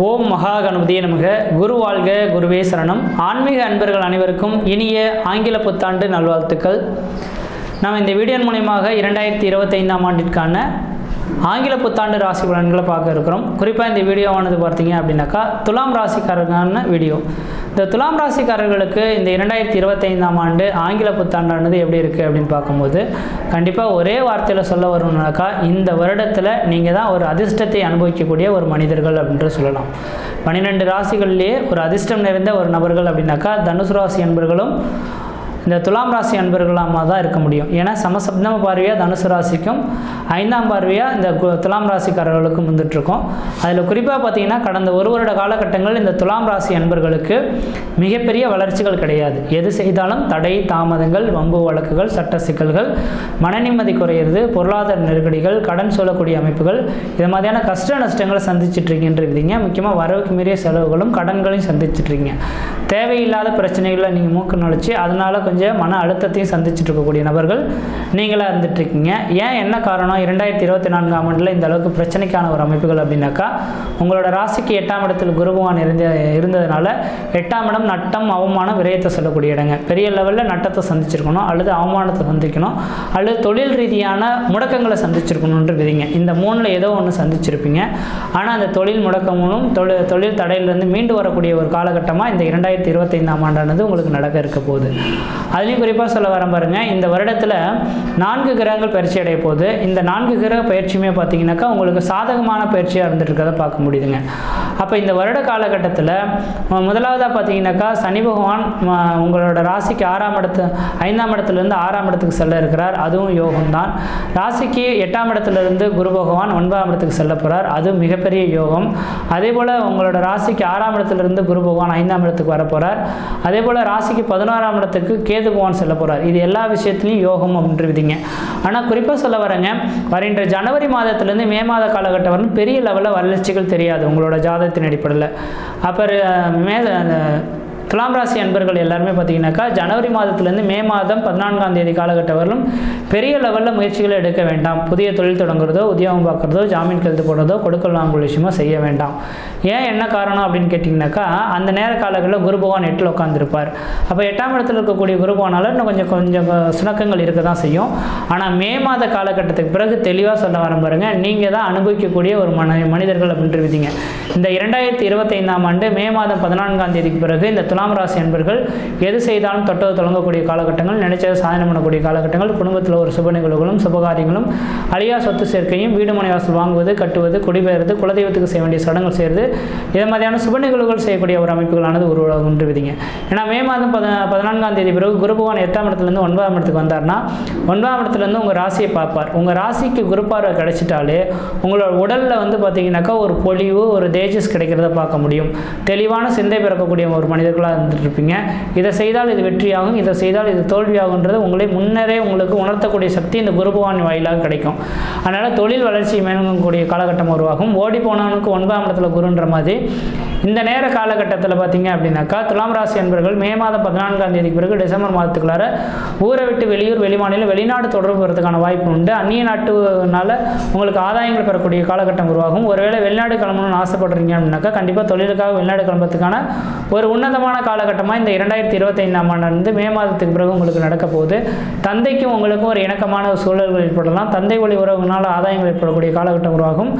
ஓம் மகா கணபதியே நமக. குரு வாழ்க, குருவே சரணம். ஆன்மீக அன்பர்கள் அனைவருக்கும் இனிய ஆங்கில புத்தாண்டு நல்வாழ்த்துக்கள். நாம் இந்த வீடியோ மூலமாக 2025ஆம் ஆண்டிற்கான ஆங்கில புத்தாண்டு ராசி பலன்களை பார்க்க இருக்கிறோம். குறிப்பாக இந்த வீடியோவானது பார்த்தீங்க அப்படின்னாக்கா துலாம் ராசிக்காரர்களான வீடியோ. இந்த துலாம் ராசிக்காரர்களுக்கு இந்த 2025ஆம் ஆண்டு ஆங்கில புத்தாண்டானது எப்படி இருக்குது அப்படின்னு பார்க்கும்போது கண்டிப்பாக ஒரே வார்த்தையில் சொல்ல வரணும்னாக்கா இந்த வருடத்தில் நீங்கள் தான் ஒரு அதிர்ஷ்டத்தை அனுபவிக்கக்கூடிய ஒரு மனிதர்கள் அப்படின்ட்டு சொல்லலாம். 12 ராசிகளிலேயே ஒரு அதிர்ஷ்டம் நிறைந்த ஒரு நபர்கள் அப்படின்னாக்கா தனுசு ராசி அன்பர்களும் இந்த துலாம் ராசி அன்பர்களாக தான் இருக்க முடியும். ஏன்னா சமசப்தம பார்வையாக தனுசு ராசிக்கும் 5ஆம் பார்வையாக இந்த துலாம் ராசிக்காரர்களுக்கும் வந்துட்டுருக்கோம். அதில் குறிப்பாக பார்த்தீங்கன்னா கடந்த ஒரு வருட காலகட்டங்கள் இந்த துலாம் ராசி அன்பர்களுக்கு மிகப்பெரிய வளர்ச்சிகள் கிடையாது. எது செய்தாலும் தடை தாமதங்கள், வம்பு வழக்குகள், சட்ட சிக்கல்கள், மன நிம்மதி குறையிறது, பொருளாதார நெருக்கடிகள், கடன் சொல்லக்கூடிய அமைப்புகள், இது மாதிரியான கஷ்ட நஷ்டங்களை சந்திச்சிட்ருக்கின்றீங்க. முக்கியமாக வரவுக்கு மீறிய செலவுகளும் கடன்களையும் சந்திச்சிட்ருக்கீங்க. தேவையில்லாத பிரச்சனைகளை நீங்கள் மூக்கு நுழைச்சி அதனால் கொஞ்சம் மன அழுத்தத்தையும் சந்திச்சுட்டு இருக்கக்கூடிய நபர்கள் நீங்களாக இருந்துகிட்ருக்கீங்க. ஏன் என்ன காரணம் 2024ஆம் ஆண்டில் இந்த அளவுக்கு பிரச்சனைக்கான ஒரு அமைப்புகள் அப்படின்னாக்கா உங்களோட ராசிக்கு 8ஆம் இடத்தில் குரு பகவான் இருந்ததுனால 8ஆம் இடம் நட்டம், அவமானம், விரயத்தை சொல்லக்கூடிய இடங்க. பெரிய லெவலில் நட்டத்தை சந்திச்சிருக்கணும், அல்லது அவமானத்தை சந்திக்கணும், அல்லது தொழில் ரீதியான முடக்கங்களை சந்திச்சிருக்கணுன்றீங்க. இந்த 3ல் ஏதோ ஒன்று சந்திச்சிருப்பீங்க. ஆனால் அந்த தொழில் முடக்கமும் தொழில் தடையிலிருந்து மீண்டு வரக்கூடிய ஒரு காலகட்டமாக இந்த 2025ஆம் ஆண்டானது உங்களுக்கு நடக்க இருக்க போகுது. அதுலேயும் குறிப்பாக சொல்ல வர பாருங்க, இந்த வருடத்தில் 4 கிரகங்கள் பயிற்சி அடைய போகுது. இந்த 4 கிரக பயிற்சியுமே பார்த்தீங்கன்னாக்கா உங்களுக்கு சாதகமான பயிற்சியாக இருந்துட்டு இருக்கிறத பார்க்க முடியுதுங்க. அப்போ இந்த வருட காலகட்டத்தில் முதலாவதாக பார்த்தீங்கன்னாக்கா சனி பகவான் உங்களோட ராசிக்கு 5ஆம் இடத்துலேருந்து 6ஆம் இடத்துக்கு செல்ல இருக்கிறார். அதுவும் யோகம்தான். ராசிக்கு 8ஆம் இடத்துலேருந்து குரு பகவான் 9ஆம் இடத்துக்கு செல்ல போகிறார். அதுவும் மிகப்பெரிய யோகம். அதே போல் உங்களோட ராசிக்கு 6ஆம் இடத்துலேருந்து குரு பகவான் 5ஆம் இடத்துக்கு வர போகிறார். அதே போல் ராசிக்கு 11ஆம் இடத்துக்கு கேது பகவான் செல்ல போகிறார். இது எல்லா விஷயத்துலையும் யோகம் அப்படின்றீங்க. ஆனால் குறிப்பாக சொல்ல வரேங்க, வருகின்ற ஜனவரி மாதத்துலேருந்து மே மாத காலகட்டம் வரணும் பெரிய லெவலில் வளர்ச்சிகள் தெரியாது உங்களோட ஜாதகத்தின் அடிப்படையில். அப்புறம் துலாம் ராசி அன்பர்கள் எல்லாருமே பார்த்தீங்கன்னாக்கா ஜனவரி மாதத்துலேருந்து மே மாதம் 14ஆம் தேதி காலகட்டம் வரலும் பெரிய லெவலில் முயற்சிகளை எடுக்க வேண்டாம். புதிய தொழில் தொடங்குறதோ, உத்தியோகம் பார்க்குறதோ, ஜாமீன் கழுத்து போடுறதோ, கொடுக்கல் வாங்கல் விஷயமோ செய்ய வேண்டாம். ஏன் என்ன காரணம் அப்படின்னு கேட்டிங்கனாக்கா அந்த நேர காலங்களில் குரு பகவான் 8ல் உட்காந்துருப்பார். அப்போ 8ஆம் இடத்துல இருக்கக்கூடிய குரு பகவானால் இன்னும் கொஞ்சம் சுணக்கங்கள் இருக்க தான் செய்யும். ஆனால் மே மாத காலகட்டத்துக்கு பிறகு தெளிவாக சொல்ல வர பாருங்க, நீங்கள் தான் அனுபவிக்கக்கூடிய ஒரு மனிதர்கள் அப்படின்றீங்க. இந்த 2025ஆம் ஆண்டு மே மாதம் 14ஆம் தேதிக்கு பிறகு இந்த துலாம் ராசி அன்பர்கள் எது செய்தாலும் தொட்டது தொடங்கக்கூடிய காலகட்டங்கள், நினைச்சதை சாதனை பண்ணக்கூடிய காலகட்டங்கள், குடும்பத்தில் ஒரு சுப நிகழ்வுகளும் சுபகாரியங்களும், அழியா சொத்து சேர்க்கையும், வீடு மனை வாசல் வாங்குவது, கட்டுவது, குடிபெயர்ந்து, குலதெய்வத்துக்கு செய்ய வேண்டிய சடங்குகள் செய்வது, இது மாதிரியான சுப நிகழ்வுகள் செய்யக்கூடிய ஒரு அமைப்புகளானது உருவாகுன்றீங்க. ஏன்னா மே மாதம் 14ஆம் தேதி பிறகு குரு பகவான் 8ஆம் இடத்துலேருந்து 9ஆம் இடத்துக்கு வந்தார்னா 9ஆம் இடத்துலேருந்து உங்கள் ராசியை பார்ப்பார். உங்கள் ராசிக்கு குரு பார்வை கிடைச்சிட்டாலே உங்களோட உடலில் பார்த்தீங்கன்னாக்கா ஒரு பொலிவு, ஒரு தேஜஸ் கிடைக்கிறத பார்க்க முடியும். தெளிவான சிந்தை பிறக்கக்கூடிய ஒரு மனிதர்களாக இருந்துருப்பீங்க. இதை செய்தால் இது வெற்றியாகும், இதை செய்தால் இது தோல்வியாகுன்றது உங்களை முன்னரே உங்களுக்கு உணர்த்தக்கூடிய சக்தி இந்த குரு பகவான் வாயிலாக கிடைக்கும். அதனால் தொழில் வளர்ச்சி மேற்கொள்ளக்கூடிய காலகட்டம் உருவாகும். ஓடி போனவனுக்கு 9ஆம் இடத்துல குருன்ற மாதிரி இந்த நேர காலகட்டத்தில் பார்த்தீங்க அப்படின்னாக்கா துலாம் ராசி அன்பர்கள் மே மாதம் 14ஆம் தேதிக்கு பிறகு டிசம்பர் மாதத்துக்குள்ளார ஊரை விட்டு வெளியூர், வெளிமாநிலம், வெளிநாடு தொடர்பு வரதுக்கான வாய்ப்பு உண்டு. அந்நிய நாட்டுனால உங்களுக்கு ஆதாயங்கள் பெறக்கூடிய காலகட்டம் உருவாகும். ஒருவேளை வெளிநாடு கிளம்பணும்னு ஆசைப்படுறீங்க அப்படின்னாக்கா கண்டிப்பாக தொழிலுக்காக வெளிநாடு கிளம்புறதுக்கான ஒரு உன்னதமான காலகட்டமாக இந்த 2025ஆம் ஆண்டு மே மாதத்துக்கு பிறகு உங்களுக்கு நடக்க போகுது. தந்தைக்கும் உங்களுக்கும் ஒரு இணக்கமான சூழல்கள் ஏற்படலாம். தந்தை வழி உறவுகளால் ஆதாயங்கள் ஏற்படக்கூடிய காலகட்டம் உருவாகும்.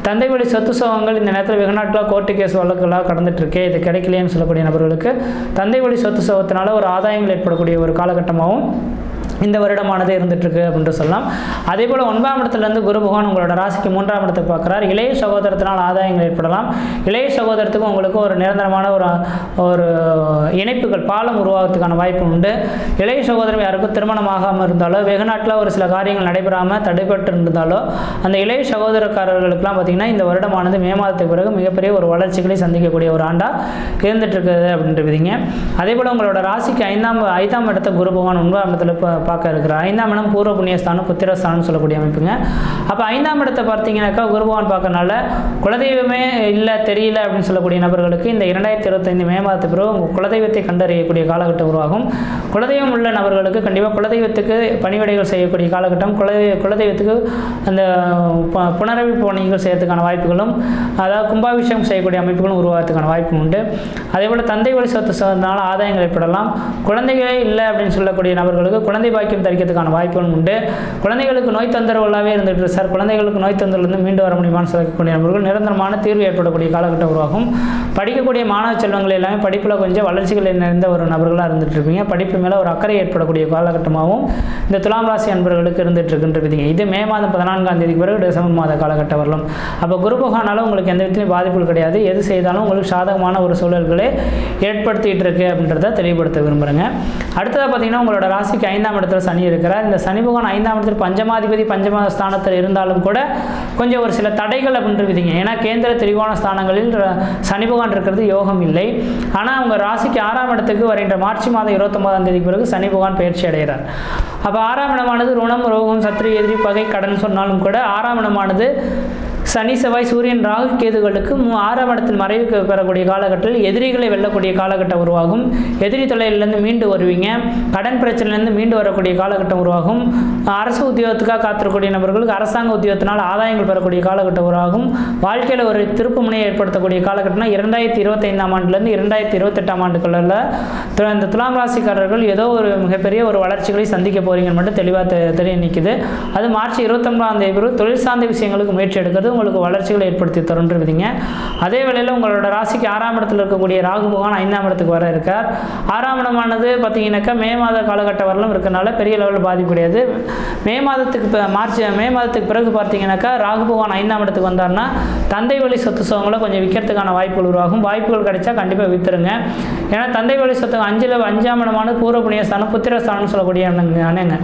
தந்தை வழி சொத்து சோகங்கள் இந்த நேரத்தில் வெகு நாட்களாக கோர்ட்டு கேஸ் வழக்குகளாக கடந்துட்டு இருக்கே, இது கிடைக்கலையேன்னு சொல்லக்கூடிய நபர்களுக்கு தந்தை வழி சொத்து சோகத்தினால ஒரு ஆதாயங்கள் ஏற்படக்கூடிய ஒரு காலகட்டமாகவும் இந்த வருடமானதே இருந்துகிட்ருக்கு அப்படின்ட்டு சொல்லலாம். அதே போல் 9ஆம் இடத்துலேருந்து குரு பகவான் உங்களோட ராசிக்கு 3ஆம் இடத்துக்கு பார்க்குறார். இளைய சகோதரத்தினால் ஆதாயங்கள் ஏற்படலாம். இளைய சகோதரத்துக்கும் உங்களுக்கும் ஒரு நிரந்தரமான ஒரு இணைப்புகள், பாலம் உருவாகிறதுக்கான வாய்ப்பு உண்டு. இளைய சகோதரம் யாருக்கும் திருமணமாகாமல் இருந்தாலோ, வெகு நாட்டில் ஒரு சில காரியங்கள் நடைபெறாமல் தடைபட்டு இருந்தாலோ அந்த இளைய சகோதரக்காரர்களுக்கெல்லாம் பார்த்திங்கன்னா இந்த வருடமானது மே மாதத்துக்கு பிறகு மிகப்பெரிய ஒரு வளர்ச்சிகளை சந்திக்கக்கூடிய ஒரு ஆண்டாக இருந்துகிட்ருக்குது அப்படின்றீங்க. அதே போல் உங்களோட ராசிக்கு 5ஆம் இடத்த குரு பகவான் 9ஆம் இடத்துல பார்க்க இருக்கிறார். 5ஆம் இடம் பூர்வ புண்ணியஸ்தானம் புத்திரஸ்தானம் சொல்லக்கூடிய அமைப்புங்க. அப்போ 5ஆம் இடத்தை பார்த்தீங்கன்னாக்கா குரு பகவான் பார்க்கறனால குலதெய்வமே இல்லை தெரியல அப்படின்னு சொல்லக்கூடிய நபர்களுக்கு இந்த 2025 மே மாதத்துக்கு பிறகு உங்கள் குலதெய்வத்தை கண்டறியக்கூடிய காலகட்டம் உருவாகும். குலதெய்வம் உள்ள நபர்களுக்கு கண்டிப்பாக குலதெய்வத்துக்கு பணிவிடைகள் செய்யக்கூடிய காலகட்டம், குலதெய்வத்துக்கு அந்த புனரமைப்பு பணிகள் செய்யறதுக்கான வாய்ப்புகளும், அதாவது கும்பாபிஷேகம் செய்யக்கூடிய அமைப்புகளும் உருவாகிறதுக்கான வாய்ப்பு உண்டு. அதேபோல் தந்தை வழி சொத்து சொந்தனால ஆதாயங்கள் ஏற்படலாம். குழந்தைகளே இல்லை அப்படின்னு சொல்லக்கூடிய நபர்களுக்கு குழந்தை பாக்கியம் தரிக்கிறதுக்கான வாய்ப்புகளும் உண்டு. குழந்தைகளுக்கு நோய் தொந்தரவுகளாகவே இருந்துட்டு சார், குழந்தைகளுக்கு நோய் தொந்தரவுலேருந்து மீண்டு வர முடியுமான்னு சொல்லக்கூடிய நபர்கள் நிரந்தரமான தீர்வு ஏற்படக்கூடிய காலகட்டம் உருவாகும். படிக்கக்கூடிய மாணவ செல்வங்கள் எல்லாமே படிப்பில் கொஞ்சம் வளர்ச்சிகள் நிறைந்த ஒரு நபர்களாக இருந்துட்டு இருப்பீங்க. படிப்பு மேலே ஒரு அக்கறை ஏற்படக்கூடிய காலகட்டமாகவும் இந்த துலாம் ராசி அன்பர்களுக்கு இருந்துட்டு இருக்குன்றீங்க. இது மே மாதம் 14ஆம் தேதிக்கு பிறகு டிசம்பர் மாத காலகட்டம் வரலாம். அப்போ குரு பகவானால உங்களுக்கு எந்த விதத்திலும் பாதிப்புகள் கிடையாது. எது செய்தாலும் உங்களுக்கு சாதகமான ஒரு சூழல்களை ஏற்படுத்திட்டு இருக்கு அப்படின்றத தெளிவுபடுத்த விரும்புகிறேங்க. அடுத்ததாக பார்த்தீங்கன்னா உங்களோட ராசிக்கு 5ஆம் இடத்துல சனி இருக்கிறார். இந்த சனி பகவான் 5ஆம் இடத்தில் பஞ்சமாதிபதி பஞ்சம ஸ்தானத்தில் இருந்தாலும் கூட கொஞ்சம் ஒரு சில தடைகள் அப்படின்றீங்க. ஏன்னா கேந்திர திரிகோண ஸ்தானங்களில் சனி பகவான் இருக்கிறது யோகம் இல்லை. ஆனால் அவங்க ராசிக்கு 6ஆம் இடத்துக்கு வருகின்ற மார்ச் மாதம் 29ஆம் தேதி பிறகு சனி பகவான் பயிற்சி அடைகிறார். அப்போ 6ஆம் இடமானது ருணம் ரோகம் சத்ரு எதிரி பகை கடன் சொன்னாலும் கூட 6ஆம் இடமானது சனி செவ்வாய் சூரியன் ராகு கேதுகளுக்கு 6ஆம் இடத்தில் மறைவுக்கு பெறக்கூடிய காலகட்டத்தில் எதிரிகளை வெல்லக்கூடிய காலகட்டம் உருவாகும். எதிரி தொல்லையிலேருந்து மீண்டு வருவீங்க. கடன் பிரச்சனையிலேருந்து மீண்டு வரக்கூடிய காலகட்டம் உருவாகும். அரசு உத்தியோகத்துக்காக காத்திருக்கக்கூடிய நபர்களுக்கு அரசாங்க உத்தியோகத்தினால் ஆதாயங்கள் பெறக்கூடிய காலகட்டம் உருவாகும். வாழ்க்கையில் ஒரு திருப்பு முனையை ஏற்படுத்தக்கூடிய காலகட்டம்னா 2025ஆம் ஆண்டுலேருந்து 2028ஆம் ஆண்டுக்குள்ள இந்த துலாம் ராசிக்காரர்கள் ஏதோ ஒரு மிகப்பெரிய ஒரு வளர்ச்சிகளை சந்திக்க போறீங்கன்னு மட்டும் தெளிவாக தெரிய நிற்குது. அது மார்ச் 29ஆம் தேதி பிறகு தொழில் சார்ந்த விஷயங்களுக்கு முயற்சி எடுக்கிறது உங்களுக்கு வளர்ச்சிகளை ஏற்படுத்தி தருன்றீங்க. அதே வேளையில் உங்களோட ராசிக்கு 6ஆம் இடத்தில் இருக்கக்கூடிய ராகு பகவான் 5ஆம் இடத்துக்கு வர இருக்கார். 6ஆம் இடமானது பார்த்தீங்கன்னாக்கா மே மாத காலகட்டம் வரலும் இருக்கனால பெரிய லெவலில் பாதிப்பு கிடையாது. மே மாதத்துக்கு பிறகு பார்த்தீங்கன்னாக்கா ராகு பகவான் 5ஆம் இடத்துக்கு வந்தார்னா தந்தை வழி சொத்து சுகங்களை கொஞ்சம் விற்கிறதுக்கான வாய்ப்புகள் உருவாகும். வாய்ப்புகள் கிடைச்சா கண்டிப்பாக விற்றுருங்க. ஏன்னா தந்தை வழி சொத்து 5ஆம் இடமானது பூர்வ புண்ணியஸ்தானம் புத்திரஸ்தானம் சொல்லக்கூடிய அண்ணங்க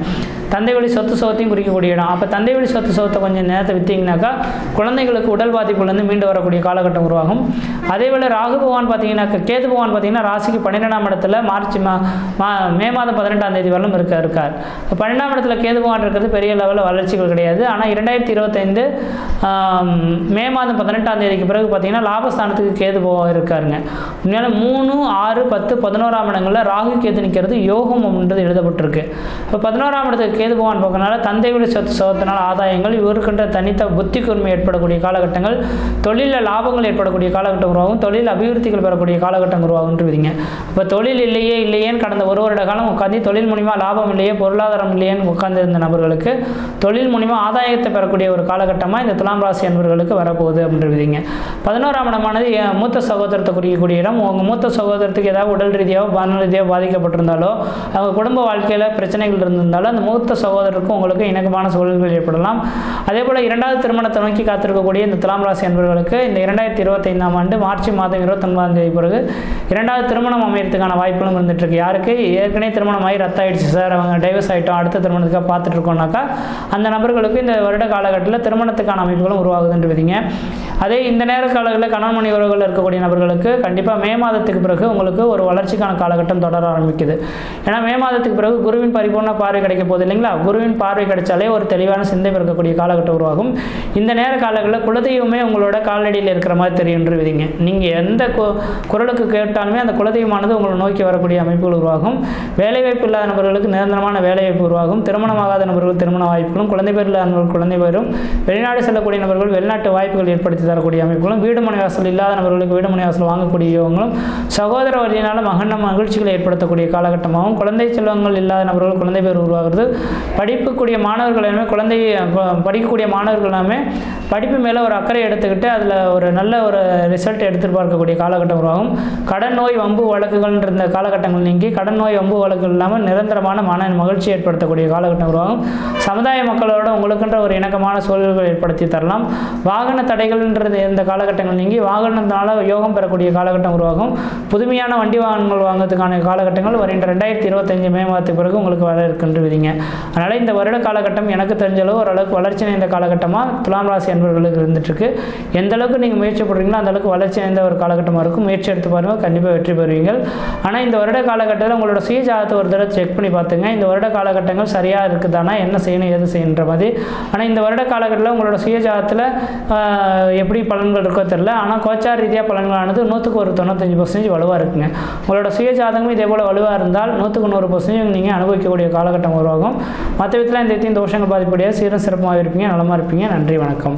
தந்தை வழி சொத்து சுகத்தையும் குறிக்கக்கூடிய இடம். அப்போ தந்தை வழி சொத்து சுகத்தை கொஞ்சம் நேரத்தை விற்றீங்கன்னாக்கா குழந்தைகளுக்கு உடல் பாதிப்புலேருந்து மீண்டு வரக்கூடிய காலகட்டம் உருவாகும். அதேவேளை ராகு பகவான் பார்த்தீங்கன்னாக்கா கேது பகவான் பார்த்தீங்கன்னா ராசிக்கு 12ஆம் இடத்துல மே மாதம் 18ஆம் தேதி வரலும் இருக்கார். 12ஆம் இடத்துல கேது பகவான் இருக்கிறது பெரிய லெவலில் வளர்ச்சிகள் கிடையாது. ஆனால் 2025 மே மாதம் 18ஆம் தேதிக்கு பிறகு பார்த்தீங்கன்னா லாபஸ்தானத்துக்கு கேது பகவான் இருக்காருங்க. உண்மையால 3, 6, 10, 11ஆம் இடங்களில் ராகு கேது நிற்கிறது யோகம் அப்படின்றது எழுதப்பட்டிருக்கு. இப்போ 11ஆம் இடத்துக்கு கேது பகவான் பார்க்கறனால தந்தை வழி சொத்து சுகத்தினால் ஆதாயங்கள், இவருக்கின்ற தனித்த புத்தி கூர்மை ஏற்படக்கூடிய காலகட்டங்கள், தொழிலில் லாபங்கள் ஏற்படக்கூடிய காலகட்டம் உருவாகும். தொழில் அபிவிருத்திகள் பெறக்கூடிய காலகட்டம் உருவாகுன்றீங்க. இப்போ தொழில் இல்லையேன்னு கடந்த ஒரு வருட காலம் உட்காந்து தொழில் மூலிமா லாபம் இல்லையே பொருளாதாரம் இல்லையேன்னு உட்கார்ந்து இருந்த நபர்களுக்கு தொழில் மூலிமா ஆதாயத்தை பெறக்கூடிய ஒரு காலகட்டமாக இந்த துலாம் ராசி அன்பர்களுக்கு வரப்போகுது அப்படின்றீங்க. 11ஆம் இடமானது மூத்த சகோதரத்தை குறிக்கக்கூடிய இடம். உங்கள் மூத்த சகோதரத்துக்கு ஏதாவது உடல் ரீதியாகவோ மன ரீதியாக பாதிக்கப்பட்டிருந்தாலோ அவங்க குடும்ப வாழ்க்கையில் பிரச்சனைகள் இருந்திருந்தாலும் அந்த மூத்த சகோதரருக்கும் உங்களுக்கு இணக்கமான சூழல்கள் ஏற்படலாம். அதே போல் 2வது திருமணத்தை நோக்கி காத்திருக்கக்கூடிய இந்த துலாம் ராசி அன்பர்களுக்கு இந்த 2025ஆம் ஆண்டு மார்ச் மாதம் 29ஆம் தேதி பிறகு 2வது திருமணம் அமையறதுக்கான வாய்ப்புகளும் இருந்துட்டு இருக்கு. யாருக்கு ஏற்கனவே திருமணம் ஆகி ரத்த ஆயிடுச்சு சார், அவங்க டைவர்ஸ் ஆகிட்டோம், அடுத்த திருமணத்துக்காக பார்த்துட்டு இருக்கோம்னாக்கா அந்த நபர்களுக்கு இந்த வருட காலகட்டத்தில் திருமணத்துக்கான அமைப்புகளும் உருவாகுதுன்றீங்க. அதே இந்த நேர காலங்களில் கணவன் மனைவி உறவுகள் இருக்கக்கூடிய நபர்களுக்கு கண்டிப்பாக மே மாதத்துக்கு பிறகு உங்களுக்கு ஒரு வளர்ச்சிக்கான காலகட்டம் தொடர ஆரம்பிக்குது. ஏன்னா மே மாதத்துக்கு பிறகு குருவின் பரிபூர்ண பார்வை கிடைக்க போகுது இல்லைங்களா. குருவின் பார்வை கிடைச்சாலே ஒரு தெளிவான சிந்தை இருக்கக்கூடிய காலகட்டம் உருவாகும். இந்த நேர காலங்களில் குலதெய்வமே உங்களோட காலடியில் இருக்கிற மாதிரி தெரியுன்றீங்க. நீங்கள் எந்த குரலுக்கு கேட்டாலுமே அந்த குலதெய்வமானது உங்களை நோக்கி வரக்கூடிய அமைப்புகள் உருவாகும். வேலைவாய்ப்பு இல்லாத நபர்களுக்கு நிரந்தரமான வேலைவாய்ப்பு உருவாகும். திருமணமாகாத நபர்கள் திருமண வாய்ப்புகளும், குழந்தை பேர் இல்லாத நபர்கள் குழந்தை பேரும், வெளிநாடு செல்லக்கூடிய நபர்கள் வெளிநாட்டு வாய்ப்புகள் ஏற்படுத்தி தரக்கூடிய அமைப்புகளும், வீடு மனை வாசல் இல்லாத நபர்களுக்கு வீடு மனை வாசல் வாங்கக்கூடிய யோகங்களும், சகோதர வழியினால் மகிழ்ச்சிகளை ஏற்படுத்தக்கூடிய காலகட்டமாகவும், குழந்தை செல்வங்கள் இல்லாத நபர்கள் குழந்தை பேர் உருவாகிறது. படிக்கக்கூடிய மாணவர்கள் படிக்கக்கூடிய மாணவர்கள் எல்லாமே படிப்பு மேலே ஒரு அக்கறை எடுத்துக்கிட்டு அதில் ஒரு நல்ல ஒரு ரிசல்ட் எடுத்துகிட்டு பார்க்கக்கூடிய காலகட்டம் உருவாகும். கடன் நோய் வம்பு வழக்குகள் இருந்த காலகட்டங்கள் நீங்கி கடன் நோய் வம்பு வழக்குகள் இல்லாமல் நிரந்தரமான மன மகிழ்ச்சி ஏற்படுத்தக்கூடிய காலகட்டம் உருவாகும். சமுதாய மக்களோட உங்களுக்குன்ற ஒரு இணக்கமான சூழல்கள் ஏற்படுத்தி தரலாம். வாகன தடைகள்ன்றது இந்த காலகட்டங்கள் நீங்கி வாகனத்தினால யோகம் பெறக்கூடிய காலகட்டம் உருவாகும். புதுமையான வண்டி வாகனங்கள் வாங்கிறதுக்கான காலகட்டங்கள் வருகின்ற 2025 மே மாதத்துக்கு பிறகு உங்களுக்கு வர இருக்கின்றீங்க. அதனால் இந்த வருட காலகட்டம் எனக்கு தெரிஞ்சளவு ஓரளவுக்கு வளர்ச்சி நிறைந்த காலகட்டமாக துலாம் ராசி அன்பர்களுக்கு இருந்துகிட்ருக்கு. எந்த அளவுக்கு நீங்கள் முயற்சி பண்ணுறீங்களோ அந்தளவுக்கு வளர்ச்சி நிறைந்த ஒரு காலகட்டமாக இருக்கும். முயற்சி எடுத்து பாருங்கள், கண்டிப்பாக வெற்றி பெறுவீங்க. ஆனால் இந்த வருட காலகட்டத்தில் உங்களோட சுய ஜாதகத்தை ஒரு தடவை செக் பண்ணி பார்த்துங்க. இந்த வருட காலகட்டங்கள் சரியாக இருக்குதானா, என்ன செய்யணும் எது செய்யணுன்ற மாதிரி. ஆனால் இந்த வருட காலகட்டத்தில் உங்களோட சுய ஜாதகத்தில் எப்படி பலன்கள் இருக்கோ தெரியல. ஆனால் கோச்சார் ரீதியாக பலன்களானது 100க்கு ஒரு 95% வலுவாக இருக்குங்க. உங்களோட சுய ஜாதகமும் இதே போல் வலுவாக இருந்தால் 100க்கு 100% நீங்கள் அனுபவிக்கக்கூடிய காலகட்டம் உருவாகும். மற்ற விதத்தில் இந்த தோஷங்கள் பாதிப்படைய சீரும் சிறப்பாக இருப்பீங்க, நலமாக இருப்பீங்க. நன்றி, வணக்கம்.